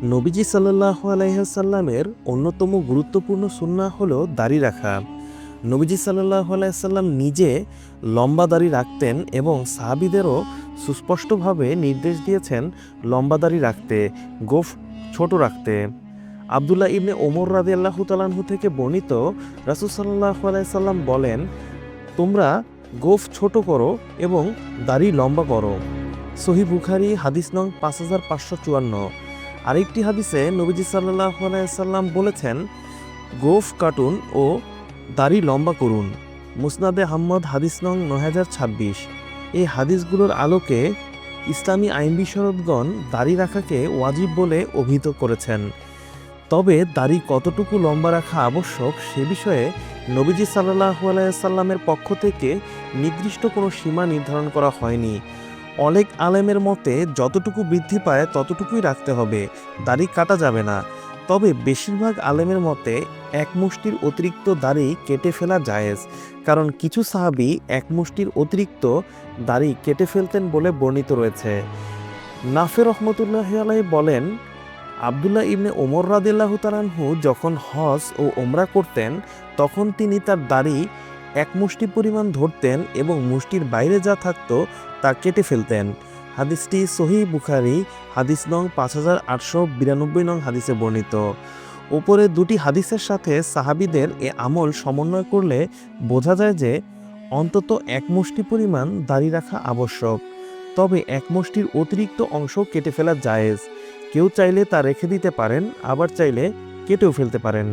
নবীজি সাল্লাল্লাহু আলাইহি ওয়াসাল্লামের অন্যতম গুরুত্বপূর্ণ সুন্নাহ হলো দাড়ি রাখা। নবীজি সাল্লাল্লাহু আলাইহি ওয়াসাল্লাম নিজে লম্বা দাড়ি রাখতেন এবং সাহাবীদেরও সুস্পষ্টভাবে নির্দেশ দিয়েছেন লম্বা দাড়ি রাখতে, গোঁফ ছোট রাখতে। আব্দুল্লাহ ইবনে ওমর রাদিয়াল্লাহু তাআলা আনহু থেকে বর্ণিত, রাসূল সাল্লাল্লাহু আলাইহি ওয়াসাল্লাম বলেন, তোমরা গোঁফ ছোট করো এবং দাড়ি লম্বা করো। সহিহ বুখারী হাদিস নং 5554। আরেকটি হাদিসে নবীজি সাল্লাল্লাহু আলাইহি ওয়াসাল্লাম বলেছেন, গোঁফ কাটুন ও দাড়ি লম্বা করুন। মুসনাদে আহমদ হাদিস নং 9026। এই হাদিসগুলোর আলোকে ইসলামী আইন বিশারদগণ দাড়ি রাখাকে ওয়াজিব বলে অভিহিত করেছেন। তবে দাড়ি কতটুকু লম্বা রাখা আবশ্যক সে বিষয়ে নবীজি সাল্লাল্লাহু আলাইহি ওয়াসাল্লামের পক্ষ থেকে নির্দিষ্ট কোনো সীমা নির্ধারণ করা হয়নি। অনেক আলেমের মতে যতটুকু বৃদ্ধি পায় ততটুকুই রাখতে হবে, দাড়ি কাটা যাবে না। তবে বেশিরভাগ আলেমের মতে এক মুষ্টির অতিরিক্ত দাড়ি কেটে ফেলা জায়েজ, কারণ কিছু সাহাবী এক মুষ্টির অতিরিক্ত দাড়ি কেটে ফেলতেন বলে বর্ণিত রয়েছে। নাফে রহমতুল্লাহি আলাইহি বলেন, আব্দুল্লাহ ইবনে ওমর রাদিয়াল্লাহু তাআলা আনহু যখন হজ ও ওমরা করতেন তখন তিনি তার দাড়ি এক মুষ্টি পরিমাণ ধরতেন এবং মুষ্টির বাইরে যা থাকতো তা কেটে ফেলতেন। হাদিসটি সহিহ বুখারী হাদিস নং 5892 নং হাদিসে বর্ণিত। ওপরে দুটি হাদিসের সাথে সাহাবীদের এ আমল সমন্বয় করলে বোঝা যায় যে অন্তত এক মুষ্টি পরিমাণ দাড়ি রাখা আবশ্যক। তবে এক মুষ্টির অতিরিক্ত অংশ কেটে ফেলা জায়েজ। কেউ চাইলে তা রেখে দিতে পারেন, আবার চাইলে কেটেও ফেলতে পারেন।